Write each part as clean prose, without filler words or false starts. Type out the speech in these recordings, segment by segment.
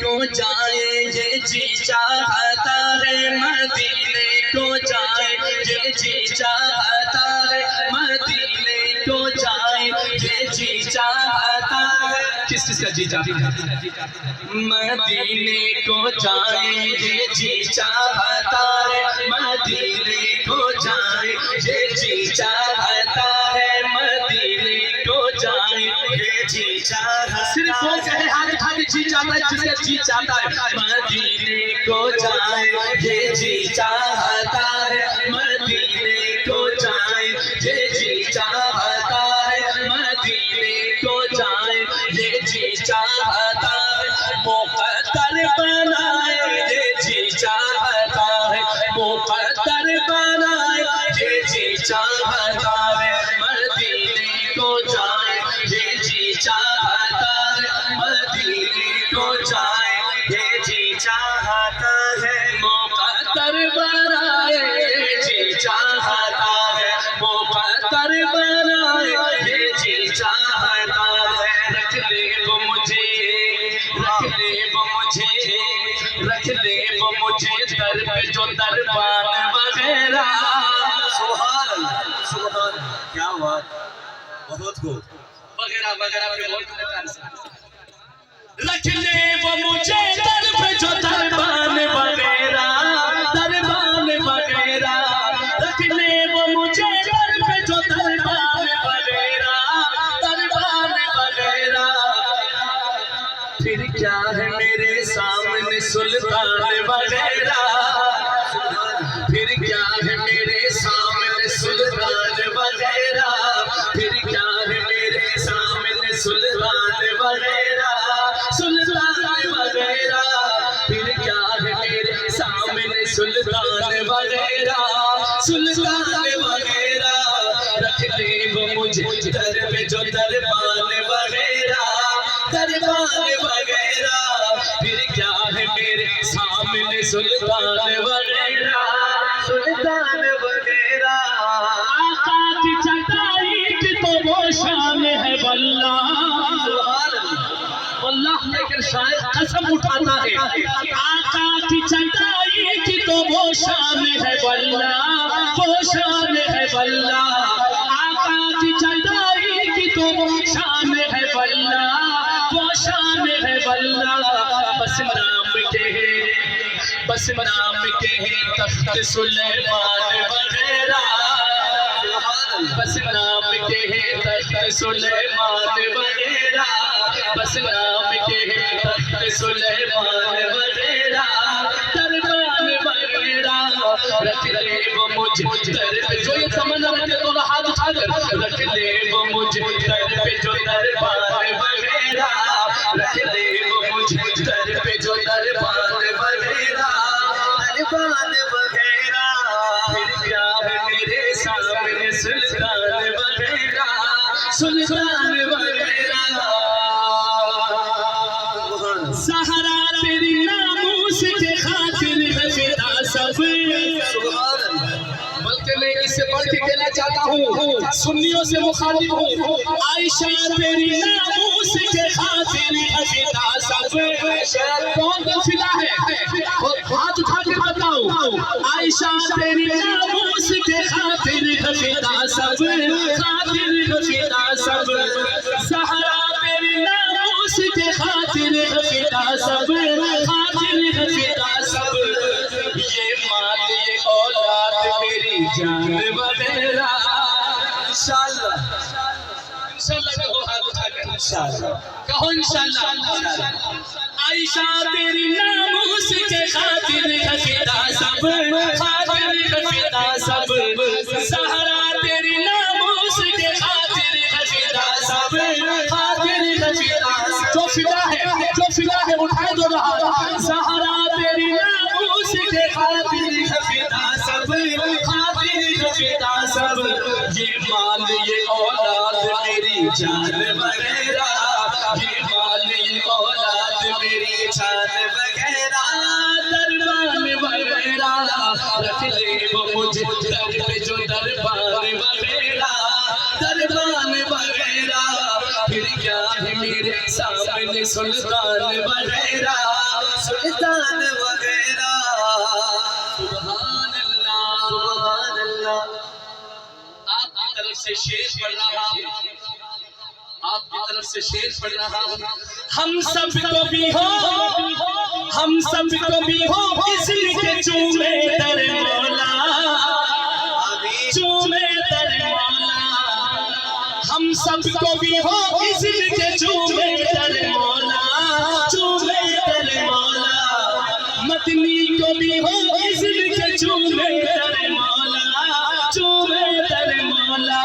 को जाए ये जी चाहता है, मदीने को जाए ये जी चाहता है, मदीने को जाए ये जी चाहता है। किस किस का जी चाहता है? मदीने को जाए ये जी चाहता है, मदीने को जाए ये जी चाहता है, मदीने को जाए ये जी चाहता। सिर्फ वो कहे हाथ उठा के जी चाहता है, जिसका जी चाहता है। मदीने को जाए ये जी चाहता है, मदीने को जाए ये जी चाहता है, मदीने को जाए ये जी चाहता है। मुक़द्दर बनाए ये जी चाहता है, मुक़द्दर बनाए ये जी चाहता है, मदीने को जाए ये जी चाहता है, मदीने को जाए ये जी चाहता है। मुक़द्दर बनाए ये जी चाहता है, मुक़द्दर बनाए ये जी चाहता है। रख ले वो मुझे, रख ले वो मुझे, रख ले वो मुझे दर पे जो दरबान वगैरह। सुभान सुभान, क्या बात, बहुत खूब। वगैरह वगैरह पे बोल। रख ले वो मुझे दर पे जो दरबान वगैरह, दरबान वगैरह। रख ले वो मुझे दर पे जो दरबान वगैरह, दरबान वगैरह। फिर क्या है मेरे सामने सुल्तान वगैरह, फिर क्या है मेरे सामने सुल्तान वगैरह, फिर क्या है मेरे सामने सुल्तान वगैरह, सुल्तान वगैरह। फिर क्या है मेरे सामने सुल्तान वगैरह, सुल्तान वगैरह। रख ले वो मुझे दर पे जो दरबान वगैरह, दरबान वगैरह। फिर क्या है मेरे सामने सुल्तान वगैरह, सुल्तान वगैरह। आका की चटाई की तो वो शान है वल्लाह, वल्लाह लेकर शायर कसम उठाता है। आका की चटाई की तो वो शान है वल्लाह, वो शान है वल्लाह। आका की चटाई की तो वो शान है वल्लाह, वो शान है वल्लाह। बस नाम के है, बस नाम के है तख्त सुलेमान वगैरह, बस नाम के है तख्त सुलेमान वगैरह, बस नाम के है तख्त सुलेमान वगैरह, दरबान वगैरह। रख ले वो मुझे दर पे जो ये तमन्ना रखे तो हाथ उठाकर रख ले वो मुझे दर पे जो दरबान वगैरह, रख ले वो मुझे दर पे जो दरबान वगैरह, दरबान वगैरह। फिर क्या है मेरे सामने सुल्तान वगैरह, सुल्तान वगैरह। सहरा तेरी नामूस के खातिर है फिदा सब। बल्कि मैं इससे बढ़ के कहना चाहता हूँ, सुन्नियों से मुखालिफ हूँ। आयशा तेरी नामूस के खातिर है फिदा सब। कौन फिदा है? हाथ उठा के बताओ। आयशा तेरी नामूस के खातिर है फिदा सब, खातिर है फिदा सब। सहरा तेरी नामूस के खातिर है फिदा सब, खातिर है फिदा सब। ये माल ये औलाद मेरी जान वगैरह। इंशाअल्लाह, इंशाअल्लाह कहो, हाथ उठाकर इंशाअल्लाह कहो, इंशाअल्लाह। आयशा तेरी नामूस के खातिर है फिदा सब, खातिर है फिदा सब। सहरा तेरी नामूस के खातिर है फिदा सब, खातिर है फिदा सब। जो फिदा है, जो फिदा है उठाए दो रहा। सहरा तेरी नामूस के खातिर है फिदा सब, खातिर है फिदा सब। ये माल ये औलाद मेरी जान वगैरह, ये माल ये औलाद मेरी जान वगैरह, दरबान वगैरह। रख ले वो मुझे दर पे जो दरबान वगैरह, दरबान वगैरह। फिर क्या है मेरे सामने सुल्तान वगैरह, सुल्तान वगैरह। सुभान अल्लाह, सुभान अल्लाह। आपकी तरफ से शेर पढ़ रहा हूँ, आपकी तरफ से शेर पढ़ रहा हूँ। हम सब को भी हो, हम सब को भी हो इसलिए चूमे दर मौला, चूमे दर मौला। हम सब को भी हो इसलिए चूमे दर मौला, चूमे दर मौला। मदनी को भी हो इसलिए चूमे दर मौला, चूमे दर मौला।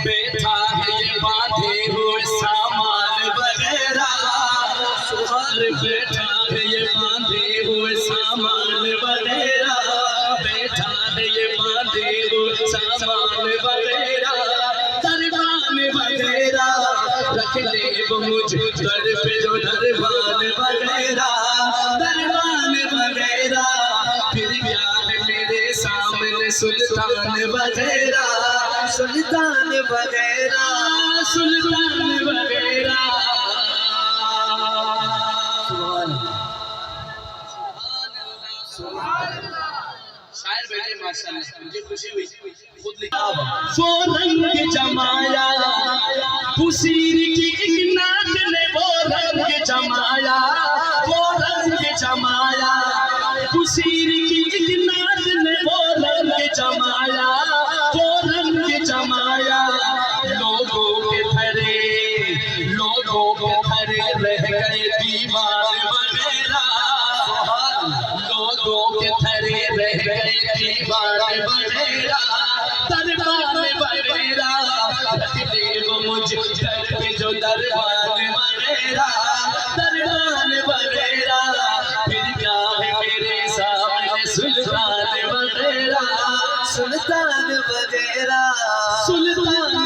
बैठा है ये बांधे हुए सामान वगैरह, बैठा है ये बांधे हुए सामान वगैरह, बैठा है ये बांधे हुए सामान वगैरह। दरबान वगैरह रख ले वो मुझ दर पे जो दरबान वगैरह, दरबान वगैरह। फिर क्या है मेरे सामने सुल्तान वगैरह, सुल्तान वगैरह। सुल्तान वगैरह। शायर बैठे माशाअल्लाह, मुझे खुशी हुई, खुद लिखा। वो रंग जमाया हुसीर की एक नात ने, वो रंग जमाया, वो रंग जमाया हुसीर की एक नात ने, वो रंग जमाया, वो रंग जमाया। लोगों के धरे रह गए दीवार वगैरह, लोगों के धरे रह गए दीवार वगैरह। दरबार वगैरह रख ले वो मुझ दर पे जो दरबार वगैरह, दरबार वगैरह। फिर क्या है मेरे सामने सुल्तान वगैरह, सुल्तान वगैरह। सुल्तान